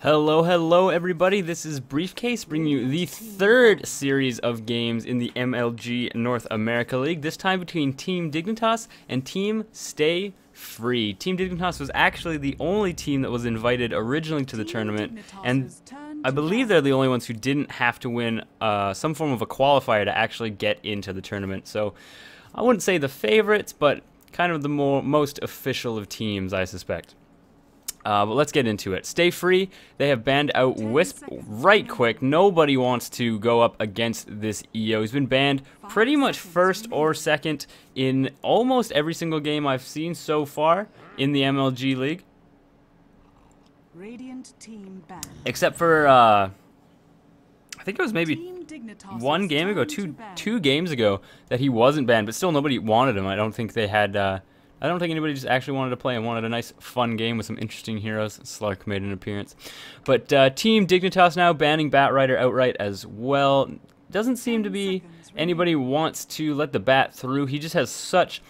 Hello everybody, this is Briefcase bringing you the third series of games in the MLG North America League, this time between Team Dignitas and Team Stay Free. Team Dignitas was actually the only team that was invited originally to the tournament, and I believe they're the only ones who didn't have to win some form of a qualifier to actually get into the tournament. So I wouldn't say the favorites, but kind of the most official of teams, I suspect. But let's get into it. Stay Free, they have banned out Wisp right quick. Nobody wants to go up against this EO. He's been banned pretty much first or second in almost every single game I've seen so far in the MLG League. Except for, I think it was maybe one game ago, two games ago, that he wasn't banned, but still nobody wanted him. I don't think they had... I don't think anybody just actually wanted to play and wanted a nice, fun game with some interesting heroes. Slark made an appearance. But Team Dignitas now banning Batrider outright as well. Doesn't seem to be anybody wants to let the Bat through. He just has such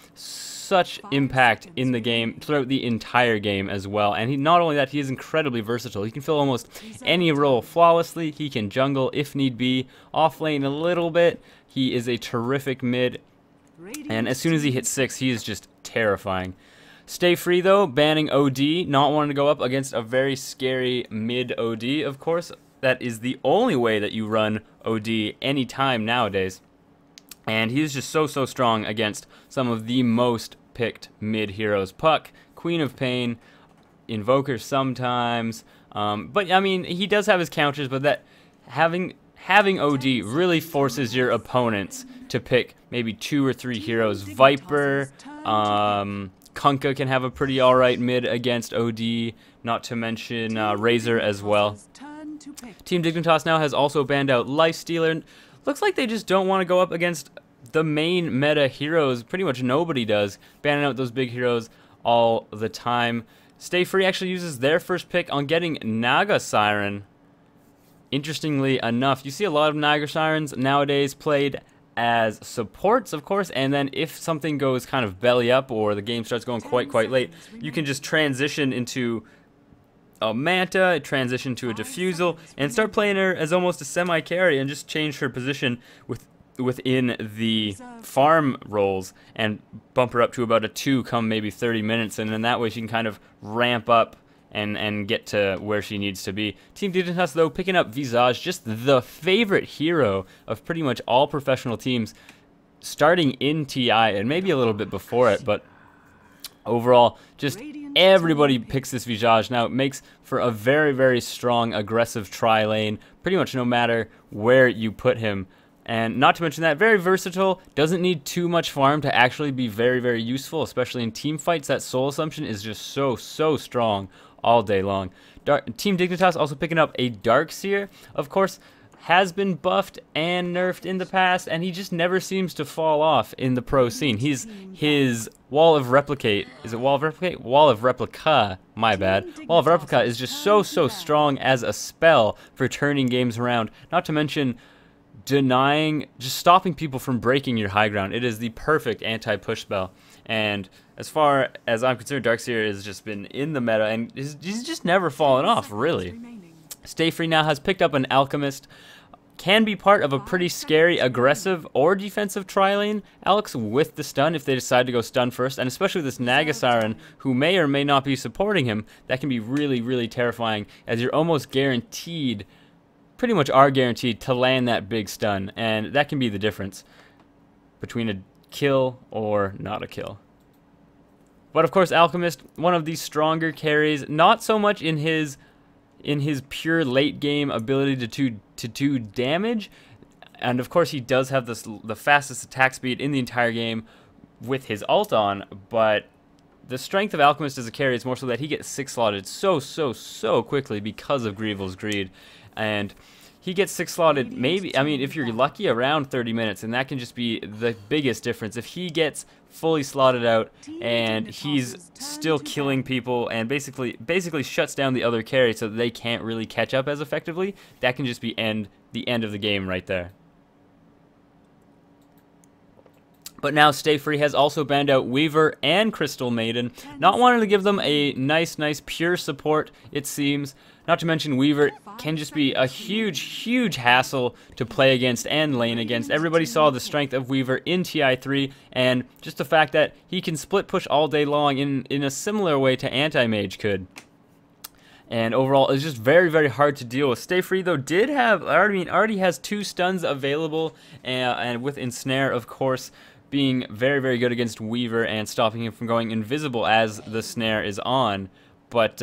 impact in the game throughout the entire game as well. And not only that, he is incredibly versatile. He can fill almost any role flawlessly. He can jungle if need be, off lane a little bit. He is a terrific mid. And as soon as he hits 6, he is just terrifying. Stay Free, though, banning OD, not wanting to go up against a very scary mid OD, of course. That is the only way that you run OD anytime nowadays. And he's just so strong against some of the most picked mid heroes. Puck, Queen of Pain, Invoker sometimes. But, I mean, he does have his counters, but that having OD really forces your opponents to pick maybe 2 or 3 heroes. Viper, Kunkka can have a pretty alright mid against OD, not to mention Razor as well. Team Dignitas now has also banned out Lifestealer. Looks like they just don't want to go up against the main meta heroes. Pretty much nobody does, banning out those big heroes all the time. Stay Free actually uses their first pick on getting Naga Siren. Interestingly enough, you see a lot of Naga Sirens nowadays played as supports, of course, and then if something goes kind of belly up or the game starts going quite late, you can just transition into a Manta, transition to a Diffusal, and start playing her as almost a semi-carry and just change her position within the farm roles and bump her up to about a 2 come maybe 30 minutes, and then that way she can kind of ramp up and get to where she needs to be. Team Dignitas, though, picking up Visage, just the favorite hero of pretty much all professional teams, starting in TI and maybe a little bit before it, but overall, just everybody picks this Visage. Now, it makes for a very strong, aggressive tri-lane, pretty much no matter where you put him. And not to mention that, very versatile, doesn't need too much farm to actually be very useful, especially in team fights. That soul assumption is just so strong all day long. Team Dignitas also picking up a Darkseer, of course, has been buffed and nerfed in the past, and he just never seems to fall off in the pro scene. His Wall of Replicate, is it Wall of Replicate? Wall of Replica, my bad. Wall of Replica is just so strong as a spell for turning games around, not to mention just stopping people from breaking your high ground. It is the perfect anti-push spell. And as far as I'm concerned, Darkseer has just been in the meta, and he's just never fallen off, really. Stay Free now has picked up an Alchemist. Can be part of a pretty scary, aggressive, or defensive tri-lane, Alex, with the stun if they decide to go stun first, and especially with this Naga Siren, who may or may not be supporting him, that can be really terrifying, as you're almost guaranteed, pretty much are guaranteed to land that big stun, and that can be the difference between a kill or not a kill. But of course, Alchemist, one of the stronger carries, not so much in his pure late game ability to do damage, and of course he does have the fastest attack speed in the entire game with his ult on, but the strength of Alchemist as a carry is more so that he gets 6-slotted so quickly because of Greevil's Greed. And he gets 6-slotted maybe, I mean, if you're lucky, around 30 minutes, and that can just be the biggest difference. If he gets fully slotted out and he's still killing people and basically shuts down the other carry so that they can't really catch up as effectively, that can just be the end of the game right there. But now Stay Free has also banned out Weaver and Crystal Maiden, not wanting to give them a nice pure support, it seems. Not to mention Weaver can just be a huge hassle to play against and lane against. Everybody saw the strength of Weaver in TI3, and just the fact that he can split push all day long in a similar way to Anti-Mage could. And overall, it's just very hard to deal with. Stay Free, though, already has 2 stuns available, and with Ensnare, of course, being very good against Weaver and stopping him from going invisible as the snare is on. But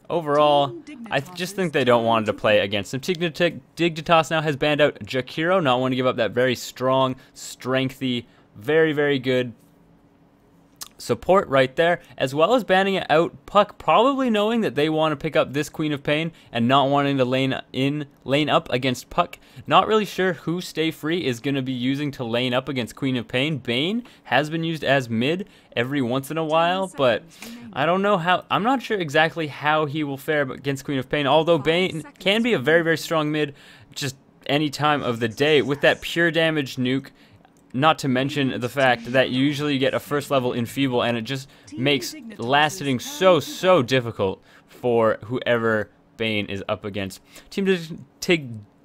overall, I just think they don't want to play against him. Dignitas now has banned out Jakiro, not wanting to give up that very strong, strengthy, very good support right there, as well as banning out Puck, probably knowing that they want to pick up this Queen of Pain and not wanting to lane up against Puck. Not really sure who Stay Free is going to be using to lane up against Queen of Pain. Bane has been used as mid every once in a while, but I don't know how. I'm not sure exactly how he will fare against Queen of Pain, although Bane can be a very strong mid just any time of the day with that pure damage nuke. Not to mention the fact that you usually get a first level Enfeeble, and it just makes last hitting so difficult for whoever Bane is up against. Team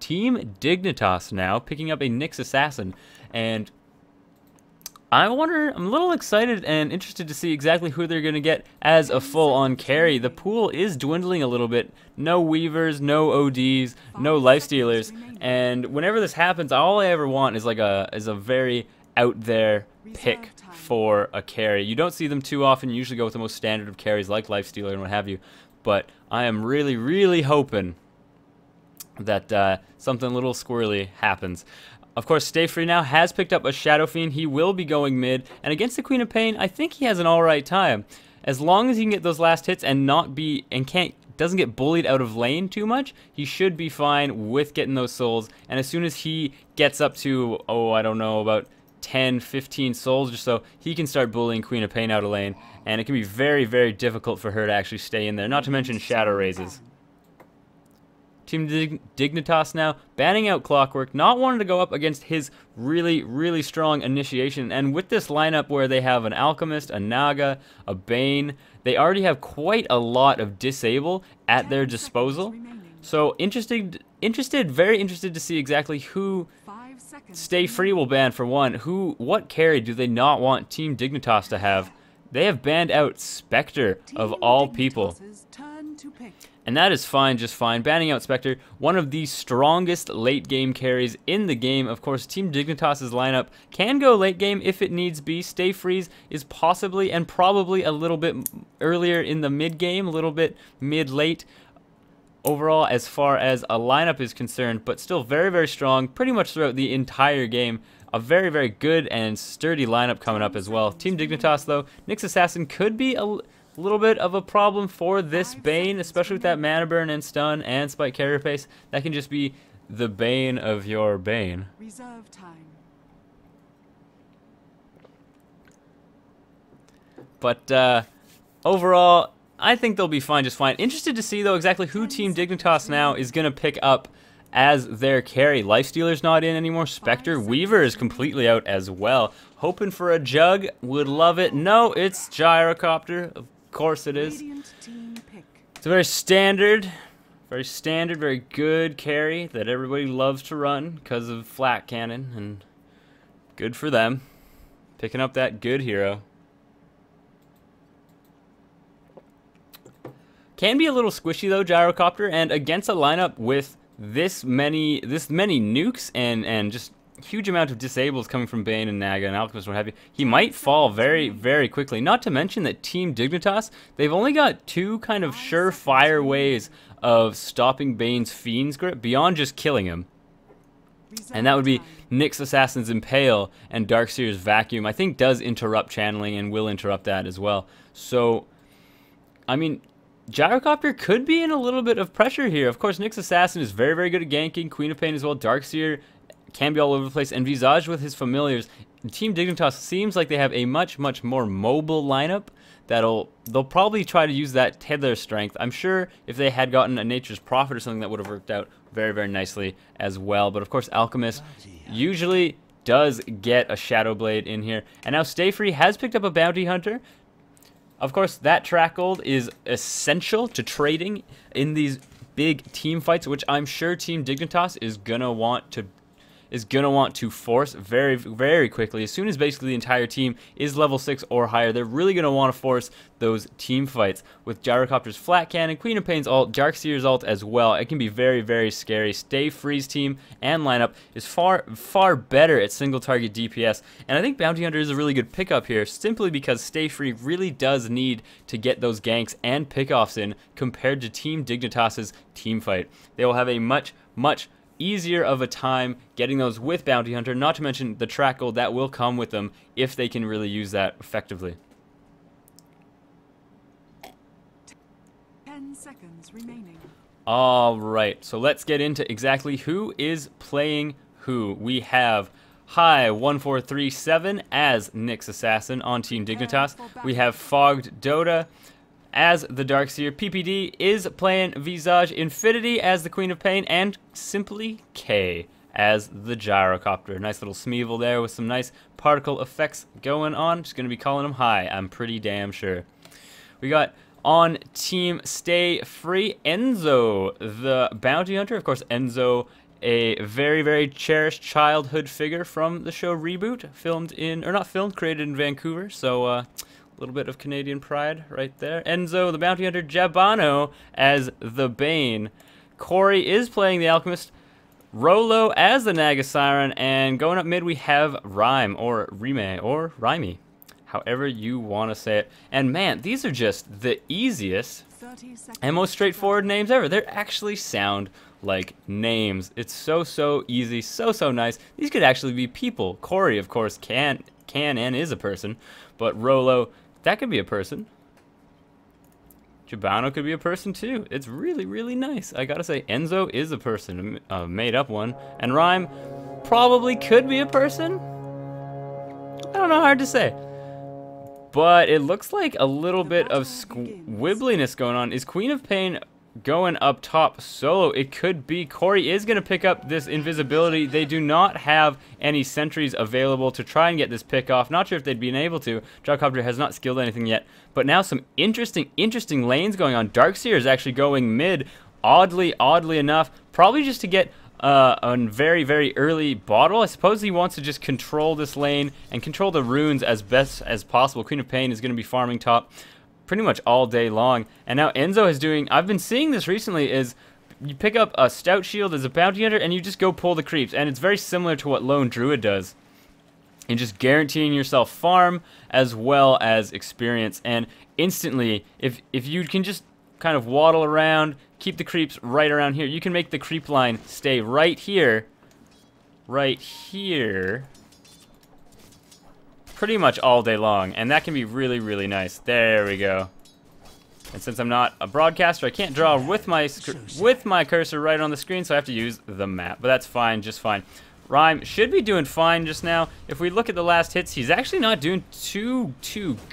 Dignitas now picking up a Nyx Assassin, and I'm a little excited and interested to see exactly who they're going to get as a full-on carry. The pool is dwindling a little bit. No Weavers, no ODs, no Lifestealers, and whenever this happens, all I ever want is like a very out there pick for a carry. You don't see them too often. You usually go with the most standard of carries like Lifestealer and what have you. But I am really hoping that something a little squirrely happens. Of course, Stay Free now has picked up a Shadow Fiend. He will be going mid, and against the Queen of Pain, I think he has an alright time. As long as he can get those last hits and doesn't get bullied out of lane too much, he should be fine with getting those souls. And as soon as he gets up to, I don't know, about 10, 15 souls or so, he can start bullying Queen of Pain out of lane, and it can be very difficult for her to actually stay in there, not to mention Shadow Raises. Team Dignitas now banning out Clockwork, not wanting to go up against his really strong initiation. And with this lineup where they have an Alchemist, a Naga, a Bane, they already have quite a lot of disable at their disposal. So very interested to see exactly who Stay Free will ban for one. What carry do they not want Team Dignitas to have? They have banned out Spectre of all people. And that is fine, just fine. Banning out Spectre, one of the strongest late game carries in the game. Of course, Team Dignitas' lineup can go late game if it needs be. Stay Freeze is possibly and probably a little bit earlier in the mid game, a little bit mid-late overall as far as a lineup is concerned, but still very strong pretty much throughout the entire game. A very good and sturdy lineup coming up as well. Team Dignitas, though, Nyx Assassin could be a little bit of a problem for this Bane, especially with that Mana Burn and Stun and Spike Carrier Pace. That can just be the bane of your Bane. Reserve time. But overall, I think they'll be fine, just fine. Interested to see, though, exactly who Team Dignitas now is going to pick up as their carry. Lifestealer's not in anymore. Spectre. Weaver is completely out as well. Hoping for a Jug. Would love it. No, it's Gyrocopter. Of course it is. It's a very standard, very good carry that everybody loves to run because of Flat Cannon, and good for them. Picking up that good hero. Can be a little squishy though, Gyrocopter, and against a lineup with this many nukes and just huge amount of disables coming from Bane and Naga and Alchemist, what have you, he might fall very quickly. Not to mention that Team Dignitas, they've only got 2 kind of surefire ways of stopping Bane's Fiend's grip beyond just killing him. And that would be Nyx Assassin's Impale and Darkseer's Vacuum. I think does interrupt channeling and will interrupt that as well. So, I mean, Gyrocopter could be in a little bit of pressure here. Of course, Nyx Assassin is very good at ganking. Queen of Pain as well. Darkseer can be all over the place. And Visage with his familiars. Team Dignitas seems like they have a much more mobile lineup. They'll probably try to use that to their strength. I'm sure if they had gotten a Nature's Prophet or something, that would have worked out very nicely as well. But of course, Alchemist usually does get a Shadow Blade in here. And now Stay Free has picked up a Bounty Hunter. Of course, that track gold is essential to trading in these big team fights, which I'm sure Team Dignitas is gonna want to force very, very quickly. As soon as basically the entire team is level 6 or higher, they're really going to want to force those team fights. With Gyrocopter's Flat Cannon, Queen of Pain's ult, Darkseer's ult as well, it can be very, very scary. Stay Free's team and lineup is far, far better at single target DPS, and I think Bounty Hunter is a really good pickup here, simply because Stay Free really does need to get those ganks and pickoffs in compared to Team Dignitas's team fight. They will have a much easier of a time getting those with Bounty Hunter, not to mention the track gold that will come with them if they can really use that effectively. 10 seconds remaining. Alright, so let's get into exactly who is playing who. We have Hi1437 as Nyx Assassin on Team Dignitas. We have Fogged Dota as the Darkseer. PPD is playing Visage Infinity as the Queen of Pain, and Simply K as the Gyrocopter. Nice little Smeevil there with some nice particle effects going on. Just going to be calling him Hi, I'm pretty damn sure. We got on Team Stay Free, Enzo, the Bounty Hunter. Of course, Enzo, a very, very cherished childhood figure from the show Reboot, created in Vancouver, so a little bit of Canadian pride right there. Enzo, the Bounty Hunter. Jabano as the Bane. Corey is playing the Alchemist. Rolo as the Naga Siren. And going up mid, we have Rhyme, or Rime, or Rhyme, however you want to say it. And man, these are just the easiest and most straightforward names ever. They actually sound like names. It's so easy, so nice. These could actually be people. Corey, of course, can and is a person, but Rolo, that could be a person. Jabano could be a person too. It's really nice. I gotta say, Enzo is a person, a made up one. And Rhyme probably could be a person. I don't know, hard to say. But it looks like a little bit of squibbliness going on. Is Queen of Pain going up top solo? It could be. Corey is going to pick up this invisibility. They do not have any sentries available to try and get this pick off. Not sure if they'd been able to. Gyrocopter has not skilled anything yet. But now some interesting lanes going on. Darkseer is actually going mid. Oddly enough. Probably just to get a very early bottle. I suppose he wants to just control this lane and control the runes as best as possible. Queen of Pain is going to be farming top pretty much all day long. And now Enzo is doing, I've been seeing this recently, is you pick up a Stout Shield as a Bounty Hunter and you just go pull the creeps. And it's very similar to what Lone Druid does. And just guaranteeing yourself farm as well as experience. And instantly, if you can just kind of waddle around, keep the creeps right around here, you can make the creep line stay right here, pretty much all day long, and that can be really nice. There we go. And since I'm not a broadcaster, I can't draw with my cursor right on the screen, so I have to use the map, but that's fine, just fine. Rhyme should be doing fine just now. If we look at the last hits, he's actually not doing too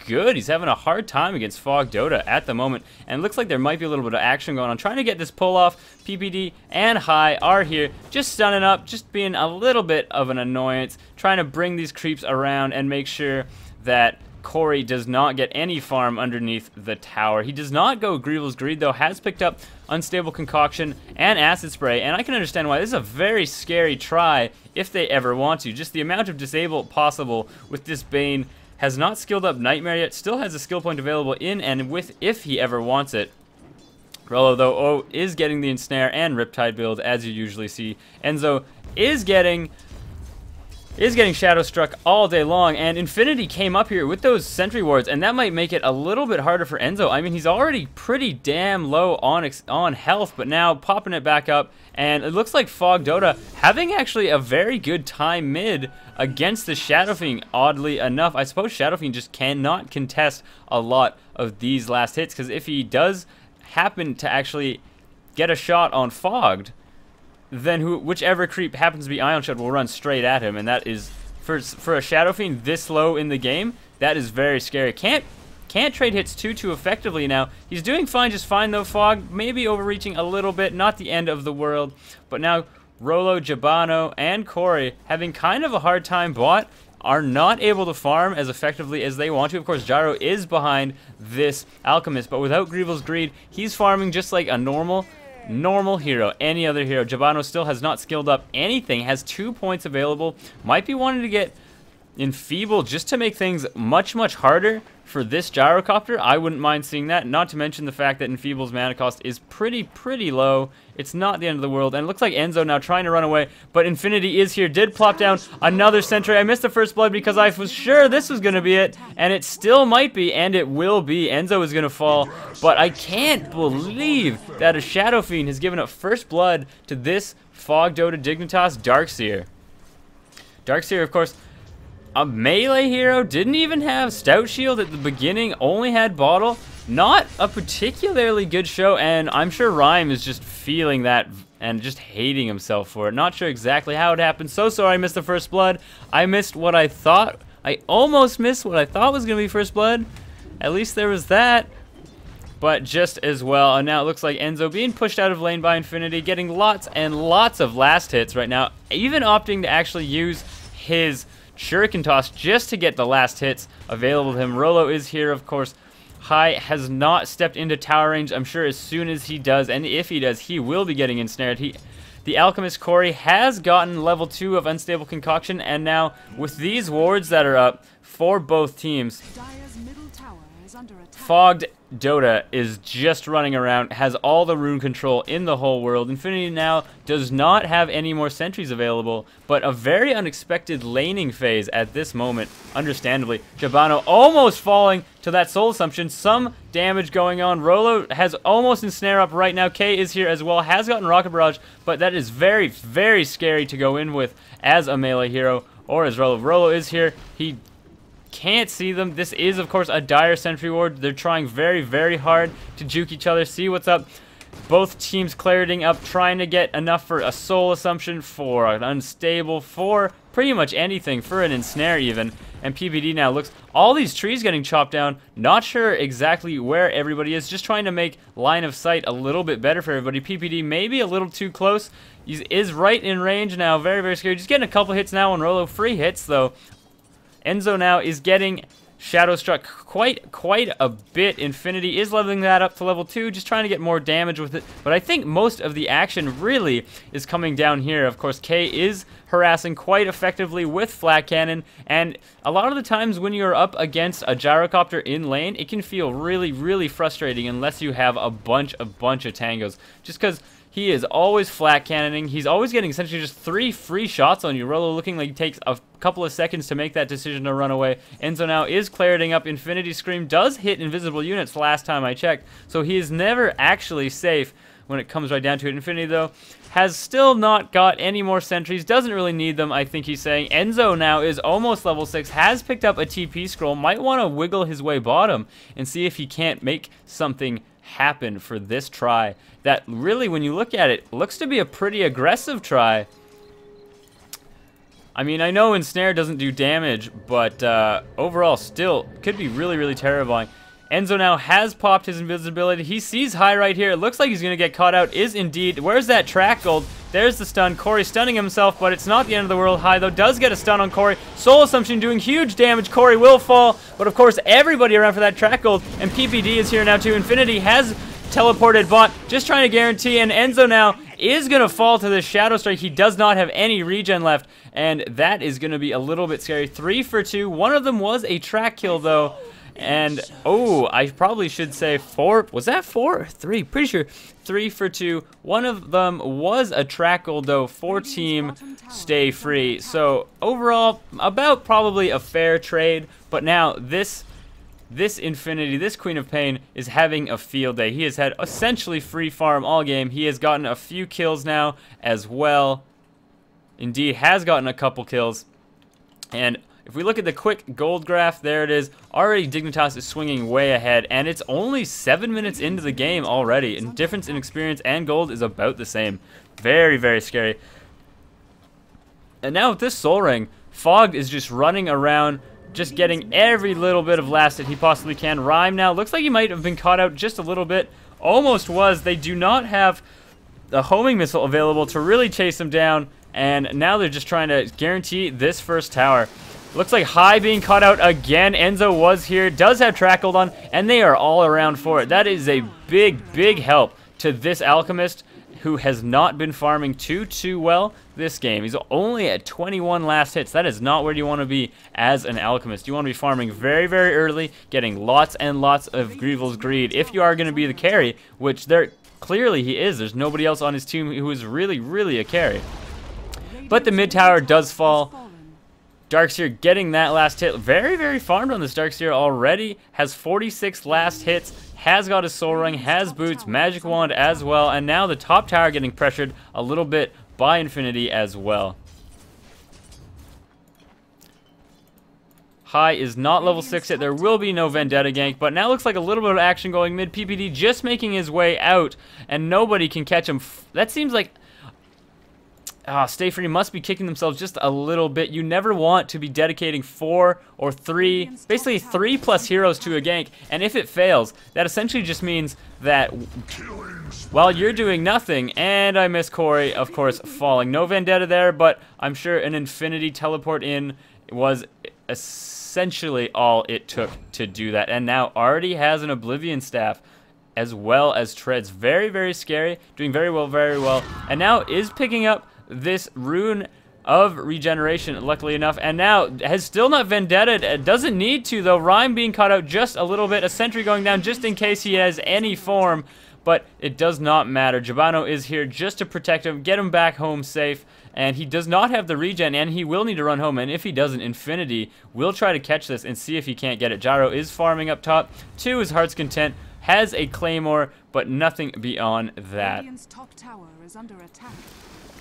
good. He's having a hard time against Fog Dota at the moment, and it looks like there might be a little bit of action going on. Trying to get this pull off. PPD and High are here, just stunning up, just being a little bit of an annoyance, trying to bring these creeps around and make sure that Corey does not get any farm underneath the tower. He does not go Grievel's Greed, though, has picked up Unstable Concoction and Acid Spray, and I can understand why. This is a very scary try if they ever want to. Just the amount of disable possible with this Bane. Has not skilled up Nightmare yet, still has a skill point available in and with if he ever wants it. Rolo, though, is getting the Ensnare and Riptide build, as you usually see. Enzo is getting Shadow Struck all day long, and Infinity came up here with those Sentry Wards, and that might make it a little bit harder for Enzo. I mean, he's already pretty damn low on health, but now popping it back up, and it looks like Fog Dota having actually a very good time mid against the Shadow Fiend, oddly enough. I suppose Shadow Fiend just cannot contest a lot of these last hits, because if he does happen to actually get a shot on Fogged, then whichever creep happens to be Ion Shot will run straight at him, and that is, for a Shadow Fiend this low in the game, that is very scary. Can't trade hits too effectively now. He's doing fine, just fine though. Fog maybe overreaching a little bit, not the end of the world, but now Rolo, Jabano, and Corey having kind of a hard time bot, are not able to farm as effectively as they want to. Of course, Gyro is behind this Alchemist, but without Greevil's Greed, he's farming just like a normal hero, any other hero. Jabano still has not skilled up anything, has 2 points available, might be wanting to get Enfeeble just to make things much harder for this Gyrocopter. I wouldn't mind seeing that, not to mention the fact that Enfeeble's mana cost is pretty low. It's not the end of the world, and it looks like Enzo now trying to run away, but Infinity is here, did plop down another sentry. I missed the first blood because I was sure this was going to be it, and it still might be, and it will be. Enzo is going to fall, but I can't believe that a Shadow Fiend has given up first blood to this Fog Dota Dignitas Darkseer. Darkseer, of course, a melee hero, didn't even have Stout Shield at the beginning, only had Bottle. Not a particularly good show, and I'm sure Rhyme is just feeling that and just hating himself for it. Not sure exactly how it happened. So sorry I missed the first blood. I missed what I thought, I almost missed what I thought was going to be first blood. At least there was that. But just as well, and now it looks like Enzo being pushed out of lane by Infinity, getting lots and lots of last hits right now, even opting to actually use his Shuriken Toss just to get the last hits available to him. Rolo is here, of course. Hai has not stepped into tower range. I'm sure as soon as he does, and if he does, he will be getting ensnared. The Alchemist Corey has gotten level 2 of Unstable Concoction, and now with these wards that are up for both teams, Fogged Dota is just running around, has all the rune control in the whole world. Infinity now does not have any more sentries available, but a very unexpected laning phase at this moment, understandably. Jabano almost falling to that soul assumption, some damage going on. Rolo has almost ensnare up right now. K is here as well, has gotten Rocket Barrage, but that is very scary to go in with as a melee hero or as Rolo. Rolo is here, he can't see them. This is, of course, a dire sentry ward. They're trying very hard to juke each other, see what's up. Both teams clarioting up, trying to get enough for a soul assumption, for an unstable, for pretty much anything, for an ensnare even. And PBD now looks, all these trees getting chopped down, not sure exactly where everybody is, just trying to make line of sight a little bit better for everybody. PPD maybe a little too close. He is right in range now, very scary. Just getting a couple hits now on Rolo, free hits though. Enzo now is getting Shadow Struck quite a bit. Infinity is leveling that up to level 2, just trying to get more damage with it. But I think most of the action really is coming down here. Of course, K is harassing quite effectively with Flat Cannon, and a lot of the times when you're up against a Gyrocopter in lane, it can feel really frustrating unless you have a bunch of tangos. Just because he is always flat cannoning. He's always getting essentially just 3 free shots on you. Rolo looking like he takes a couple of seconds to make that decision to run away. Enzo now is clarioting up. Infinity Scream does hit invisible units last time I checked, so he is never actually safe when it comes right down to it. Infinity, though, has still not got any more sentries. Doesn't really need them, I think he's saying. Enzo now is almost level 6. Has picked up a TP scroll. Might want to wiggle his way bottom and see if he can't make something happen for this try. That really, when you look at it, looks to be a pretty aggressive try. I mean, I know Ensnare doesn't do damage, but overall still could be really terrifying. Enzo now has popped his invisibility. He sees Hai right here. It looks like he's going to get caught out. Is indeed. Where's that track gold? There's the stun. Corey stunning himself, but it's not the end of the world. Hai, though, does get a stun on Corey. Soul Assumption doing huge damage. Corey will fall, but of course, everybody around for that track gold. And PPD is here now, too. Infinity has teleported bot, just trying to guarantee, and Enzo now is going to fall to the Shadow Strike. He does not have any regen left, and that is going to be a little bit scary. 3 for 2. One of them was a track kill, though. And, oh, I probably should say 4. Was that 4 or 3? Pretty sure 3 for 2. One of them was a track gold, though, for team stay free. So, overall, about probably a fair trade. But now, this Infinity, this Queen of Pain, is having a field day. He has had essentially free farm all game. He has gotten a few kills now as well. Indeed, has gotten a couple kills. And if we look at the quick gold graph, there it is. Already Dignitas is swinging way ahead, and it's only 7 minutes into the game already. And difference in experience and gold is about the same. Very scary. And now with this Soul Ring, Fogged is just running around, just getting every little bit of last hit he possibly can. Rhyme now looks like he might have been caught out just a little bit. Almost was. They do not have the homing missile available to really chase them down, and now they're just trying to guarantee this first tower. Looks like High being caught out again. Enzo was here, does have track hold on, and they are all around for it. That is a big help to this Alchemist, who has not been farming too well this game. He's only at 21 last hits. That is not where you want to be as an Alchemist. You want to be farming very early, getting lots and lots of Greevil's Greed if you are going to be the carry, which clearly he is. There's nobody else on his team who is really a carry. But the mid tower does fall. Darkseer getting that last hit. Very farmed on this Darkseer already. Has 46 last hits. Has got a Soul Ring. Has boots. Magic Wand as well. And now the top tower getting pressured a little bit by Infinity as well. High is not level 6 yet. There will be no Vendetta gank. But now looks like a little bit of action going mid. PPD just making his way out. And nobody can catch him. That seems like... Stay Free must be kicking themselves just a little bit. You never want to be dedicating 4 or 3, basically 3+ heroes to a gank, and if it fails, that essentially just means that while you're doing nothing, and I miss Corey, of course, falling. No Vendetta there, but I'm sure an Infinity teleport in was essentially all it took to do that, and now already has an Oblivion Staff, as well as Treads. Very scary, doing very well, and now is picking up this rune of regeneration, luckily enough, and now has still not Vendetta. Doesn't need to, though. Rhyme being caught out just a little bit. A sentry going down just in case he has any form, but it does not matter. Jabano is here just to protect him, get him back home safe, and he does not have the regen, and he will need to run home, and if he doesn't, Infinity will try to catch this and see if he can't get it. Gyro is farming up top to his heart's content, has a Claymore, but nothing beyond that. Radiant's top tower is under attack.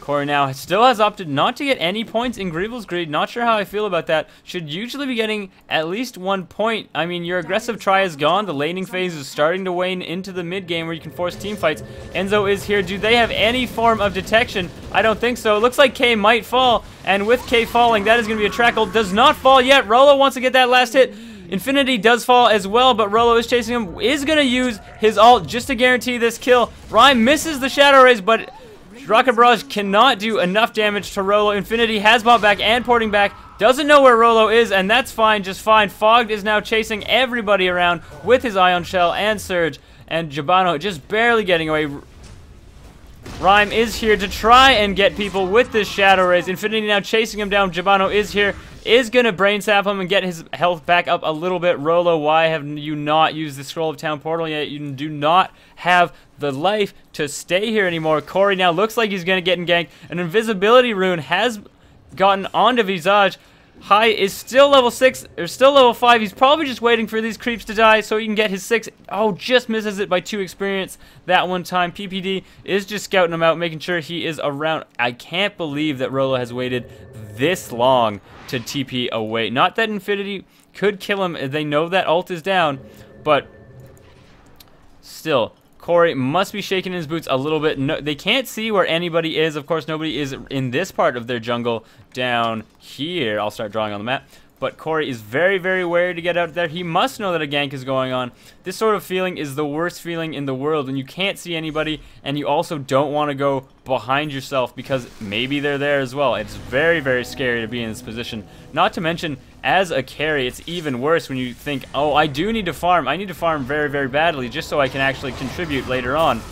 Corey now still has opted not to get any points in Greevil's Greed. Not sure how I feel about that. Should usually be getting at least 1 point. I mean, your aggressive try is gone. The laning phase is starting to wane into the mid game where you can force team fights. Enzo is here. Do they have any form of detection? I don't think so. It looks like K might fall, and with K falling, that is going to be a track hold. Does not fall yet. Rolo wants to get that last hit. Infinity does fall as well, but Rolo is chasing him. Is going to use his ult just to guarantee this kill. Rhyme misses the Shadow Rays, but Rocket Barrage cannot do enough damage to Rolo. Infinity has bought back and porting back. Doesn't know where Rolo is, and that's fine, just fine. Fogged is now chasing everybody around with his Ion Shell and Surge, and Jabano just barely getting away. Rhyme is here to try and get people with this Shadow Rays. Infinity now chasing him down. Jabano is here, is going to brain sap him and get his health back up a little bit. Rolo, why have you not used the Scroll of Town Portal yet? You do not have the life to stay here anymore. Corey now looks like he's going to get in ganked. An invisibility rune has gotten onto Visage. High is still level 6, or still level 5. He's probably just waiting for these creeps to die so he can get his 6. Oh, just misses it by 2 experience that one time. PPD is just scouting him out, making sure he is around. I can't believe that Rolo has waited this long to TP away. Not that Infinity could kill him. They know that ult is down, but still, Corey must be shaking his boots a little bit. No, they can't see where anybody is. Of course, nobody is in this part of their jungle down here. I'll start drawing on the map. But Corey is very wary to get out there. He must know that a gank is going on. This sort of feeling is the worst feeling in the world, and you can't see anybody, and you also don't want to go behind yourself because maybe they're there as well. It's very scary to be in this position. Not to mention, as a carry, it's even worse when you think, oh, I do need to farm. I need to farm very badly just so I can actually contribute later on.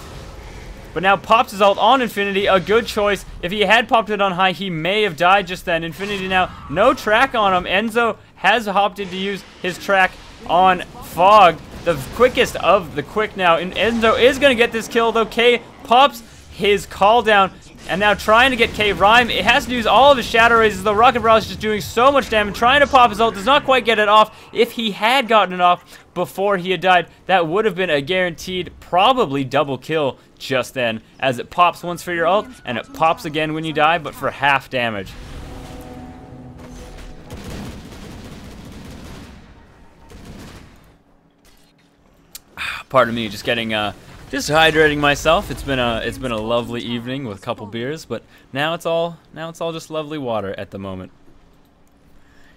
But now pops his ult on Infinity, a good choice. If he had popped it on High, he may have died just then. Infinity now, no track on him. Enzo has opted to use his track on Fogged, the quickest of the quick now. And Enzo is going to get this kill, though. K pops his call down, and now trying to get K. Rhyme, it has to use all of his Shadow Rays. The Rocket Barrage is just doing so much damage. Trying to pop his ult, does not quite get it off. If he had gotten it off before he had died, that would have been a guaranteed, probably double kill just then, as it pops once for your ult, and it pops again when you die, but for half damage. Pardon me, just getting just hydrating myself. It's been a lovely evening with a couple beers, but now it's all just lovely water at the moment.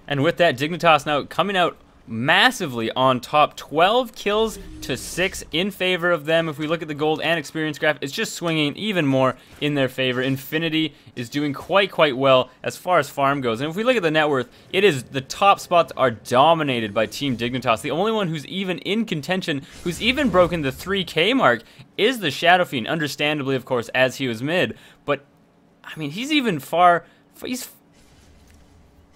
And with that, Dignitas now coming out massively on top, 12 kills to 6 in favor of them. If we look at the gold and experience graph, it's just swinging even more in their favor. Infinity is doing quite well as far as farm goes, and if we look at the net worth, it is the top spots are dominated by Team Dignitas. The only one who's even in contention, who's even broken the 3K mark, is the Shadow Fiend, understandably of course, as he was mid, but I mean, he's even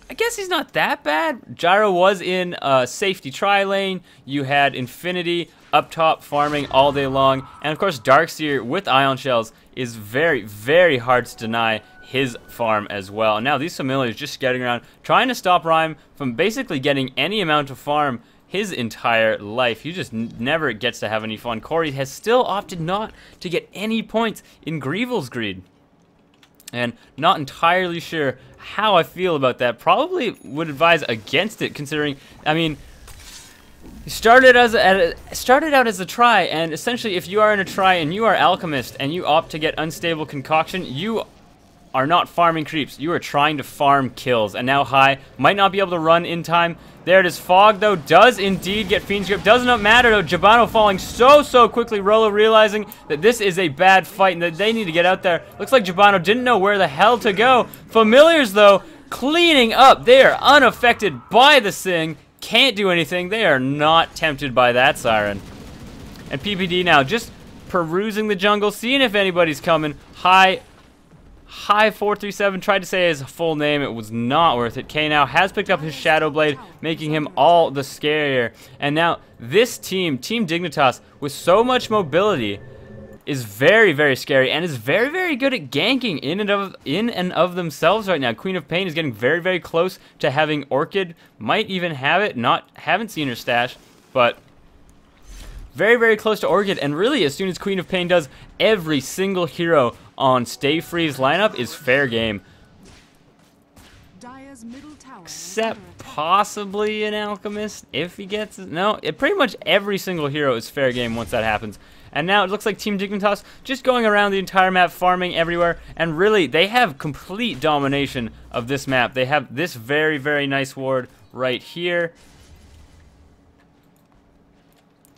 I guess he's not that bad. Gyro was in safety tri lane. You had Infinity up top farming all day long. And of course, Darkseer with Ion Shells is very hard to deny his farm as well. Now these familiars just getting around, trying to stop Rhyme from basically getting any amount of farm his entire life. He just never gets to have any fun. Corey has still opted not to get any points in Greevil's Greed. And not entirely sure how I feel about that. Probably would advise against it, considering, I mean, he started out as a try, and essentially if you are in a try and you are Alchemist and you opt to get Unstable Concoction, you are not farming creeps. You are trying to farm kills. And now High might not be able to run in time. There it is. Fog, though, does indeed get Fiend's Grip. Does not matter, though. Jabano falling so quickly. Rolo realizing that this is a bad fight and that they need to get out there. Looks like Jabano didn't know where the hell to go. Familiars, though, cleaning up. They are unaffected by the Sing. Can't do anything. They are not tempted by that Siren. And PPD now just perusing the jungle, seeing if anybody's coming. High 437 tried to say his full name. It was not worth it. K now has picked up his Shadow Blade, making him all the scarier. And now this team, Team Dignitas, with so much mobility, is very scary and is very good at ganking in and of themselves right now. Queen of Pain is getting very close to having Orchid. Might even have it. Haven't seen her stash, but very close to Orchid. And really, as soon as Queen of Pain does, every single hero on Stay Free's lineup is fair game. Except possibly an Alchemist, if he gets it. No, pretty much every single hero is fair game once that happens. And now it looks like Team Dignitas just going around the entire map, farming everywhere. And really, they have complete domination of this map. They have this very nice ward right here.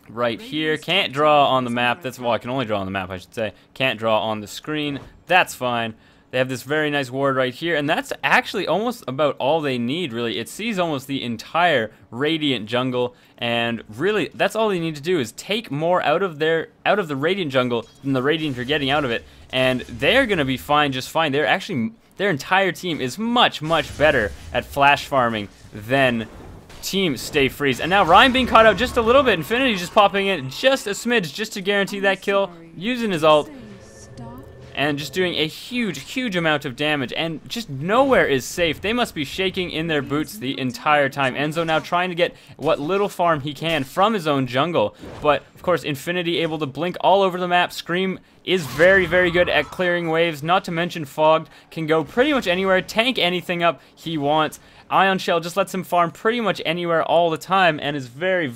Right here. Can't draw on the map. That's, well, I can only draw on the map, I should say. Can't draw on the screen. That's fine. They have this very nice ward right here, and that's actually almost about all they need, really. It sees almost the entire Radiant jungle, and really, that's all they need to do is take more out of the Radiant jungle than the Radiant are getting out of it, and they're gonna be fine, just fine. They're actually, their entire team is much better at flash farming than Team Stay Freeze. And now Ryan being caught out just a little bit. Infinity just popping in just a smidge just to guarantee that kill, using his ult, and just doing a huge amount of damage, and just nowhere is safe. They must be shaking in their boots the entire time. Enzo now trying to get what little farm he can from his own jungle, but of course Infinity able to blink all over the map. Scream is very good at clearing waves, not to mention Fogged can go pretty much anywhere, tank anything up he wants. Ion Shell just lets him farm pretty much anywhere all the time and is very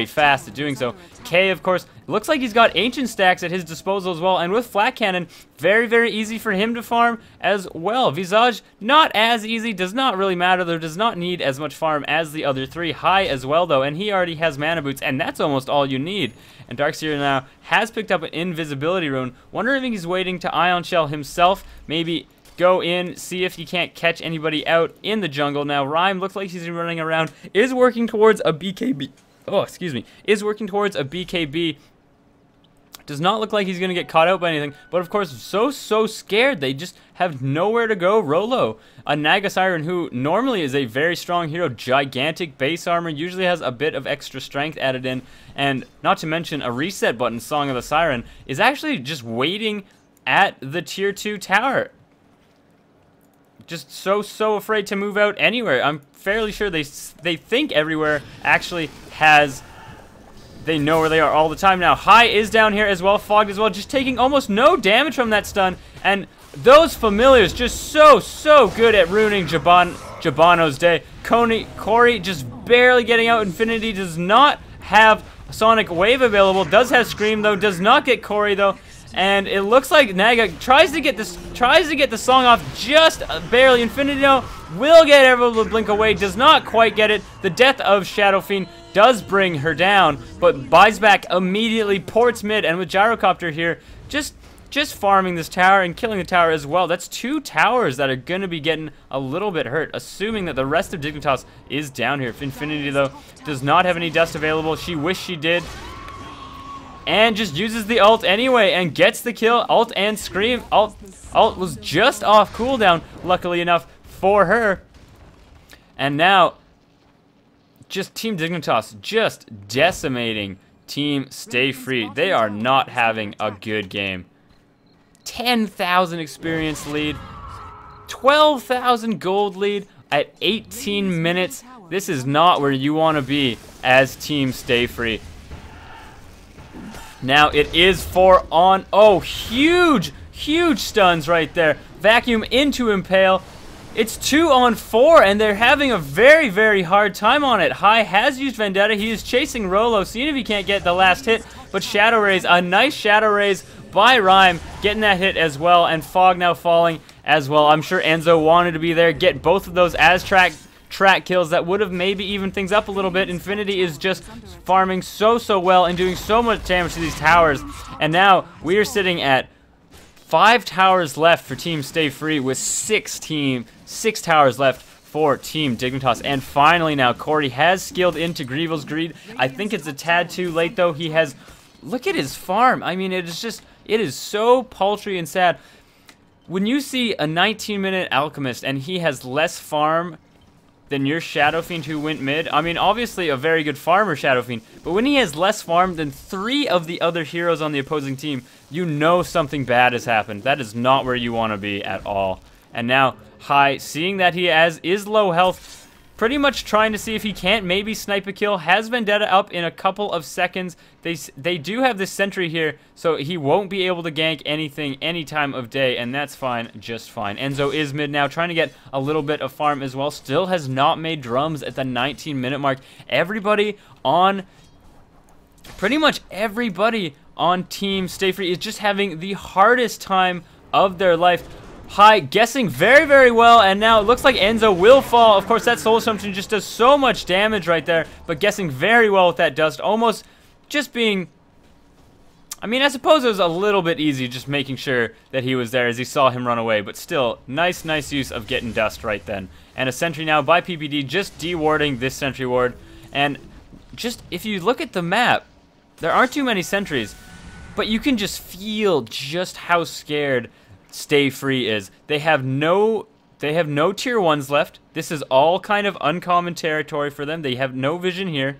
fast at doing so. K, of course, looks like he's got Ancient stacks at his disposal as well, and with Flat Cannon, very easy for him to farm as well. Visage, not as easy, does not really matter, though, does not need as much farm as the other three. High as well, though, and he already has Mana Boots, and that's almost all you need. And Darkseer now has picked up an Invisibility Rune. Wondering if he's waiting to Ion Shell himself, maybe go in, see if he can't catch anybody out in the jungle. Now Rhyme looks like he's running around, is working towards a BKB. Oh, excuse me. Is working towards a BKB. Does not look like he's going to get caught out by anything, but of course so scared. They just have nowhere to go. Rolo, a Naga Siren who normally is a very strong hero, gigantic base armor, usually has a bit of extra strength added in, and not to mention a reset button, Song of the Siren, is actually just waiting at the tier 2 tower. Just so afraid to move out anywhere. I'm fairly sure they think everywhere actually has, they know where they are all the time now. High is down here as well, Fogged as well, just taking almost no damage from that stun, and those familiars just so good at ruining Jabano's day. Corey just barely getting out. Infinity does not have Sonic Wave available, does have Scream though, does not get Corey though. and it looks like Naga tries to get the song off just barely. Infinity will get able to blink away, does not quite get it. The death of Shadow Fiend does bring her down, but buys back immediately, ports mid, and with Gyrocopter here, just farming this tower and killing the tower as well. That's 2 towers that are going to be getting a little bit hurt, assuming that the rest of Dignitas is down here. Infinity, though, does not have any dust available. She wished she did. And just uses the ult anyway and gets the kill. Ult and Scream. Ult was just off cooldown, luckily enough for her. And now, just Team Dignitas just decimating Team Stay Free. They are not having a good game. 10,000 experience lead, 12,000 gold lead at 18 minutes. This is not where you want to be as Team Stay Free. Now it is 4 on. Oh, huge stuns right there. Vacuum into Impale. It's 2 on 4, and they're having a very, very hard time on it. High has used Vendetta. He is chasing Rolo, seeing if he can't get the last hit. But Shadow Rays, a nice Shadow Rays by Rhyme, getting that hit as well, and Fog now falling as well. I'm sure Enzo wanted to be there, get both of those as track kills that would have maybe evened things up a little bit. Infinity is just farming so well and doing so much damage to these towers. And now we are sitting at 5 towers left for Team Stay Free with 6 towers left for Team Dignitas. And finally now, Corey has skilled into Grievel's Greed. I think it's a tad too late, though. He has... Look at his farm. I mean, it is so paltry and sad. When you see a 19-minute Alchemist and he has less farm than your Shadow Fiend who went mid, I mean, obviously a very good farmer, Shadow Fiend, but when he has less farm than 3 of the other heroes on the opposing team, you know something bad has happened. That is not where you want to be at all. And now, High, seeing that he is low health, pretty much trying to see if he can't maybe snipe a kill, has Vendetta up in a couple of seconds. They do have this sentry here, so he won't be able to gank anything any time of day, and that's fine, just fine. Enzo is mid now, trying to get a little bit of farm as well. Still has not made drums at the 19-minute mark. Pretty much everybody on Team Stay Free is just having the hardest time of their life. High guessing very, very well, and now it looks like Enzo will fall. Of course, that Soul Assumption just does so much damage right there, but guessing very well with that dust, almost just being... I mean, I suppose it was a little bit easy just making sure that he was there as he saw him run away, but still, nice use of getting dust right then. And a sentry now by PPD, just de-warding this sentry ward. And just, if you look at the map, there aren't too many sentries, but you can just feel just how scared Stay Free is. They have no tier 1s left. This is all kind of uncommon territory for them. They have no vision here.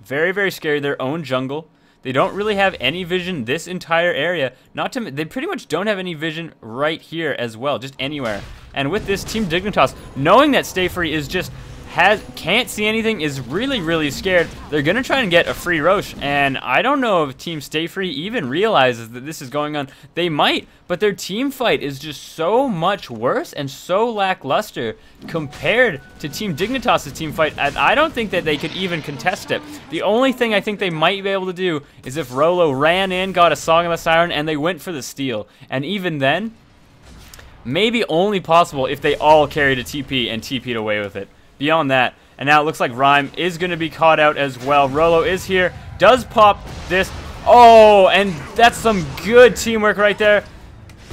Very, very scary. Their own jungle. They don't really have any vision this entire area. They pretty much don't have any vision right here as well, just anywhere. And with this, Team Dignitas, knowing that Stay Free is just can't see anything, is really, really scared. They're gonna try and get a free Roche, and I don't know if Team Stay Free even realizes that this is going on. They might, but their team fight is just so much worse and so lackluster compared to Team Dignitas' team fight. I don't think that they could even contest it. The only thing I think they might be able to do is if Rolo ran in, got a Song of the Siren, and they went for the steal. And even then, maybe only possible if they all carried a TP and TP'd away with it. Beyond that, and now it looks like Rhyme is going to be caught out as well. Rolo is here, does pop this. Oh, and that's some good teamwork right there.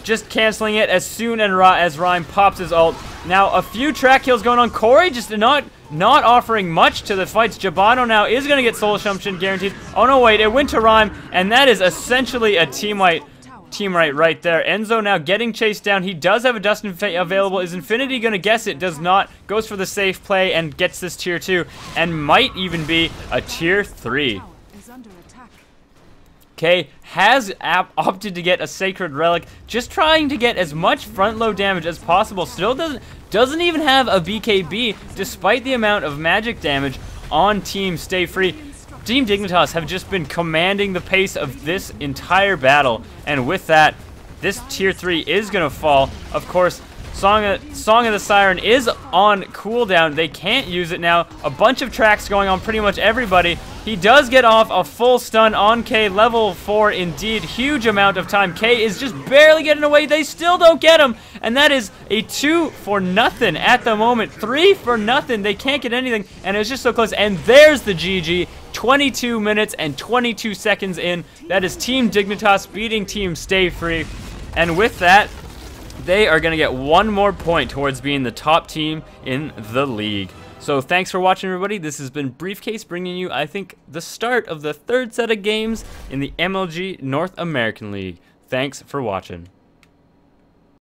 Just canceling it as soon as Rhyme pops his ult. Now, a few track kills going on. Corey just not offering much to the fights. Jabano now is going to get Soul Assumption guaranteed. Oh, no, wait, it went to Rhyme, and that is essentially a team right there. Enzo now getting chased down. He does have a Dust available. Is Infinity going to guess it? Does not. Goes for the safe play and gets this tier 2 and might even be a tier 3. Okay, has opted to get a Sacred Relic, just trying to get as much front low damage as possible. Still doesn't even have a BKB despite the amount of magic damage on Team Stay Free. Team Dignitas have just been commanding the pace of this entire battle, and with that, this tier 3 is going to fall. Of course, Song of the Siren is on cooldown. They can't use it now. A bunch of tracks going on pretty much everybody. He does get off a full stun on K, level 4 indeed. Huge amount of time. K is just barely getting away. They still don't get him. And that is a 2 for nothing at the moment. 3 for nothing. They can't get anything. And it was just so close. And there's the GG. 22 minutes and 22 seconds in. That is Team Dignitas beating Team Stay Free. And with that, they are going to get one more point towards being the top team in the league. So thanks for watching, everybody. This has been Briefcase bringing you, I think, the start of the third set of games in the MLG North American League. Thanks for watching.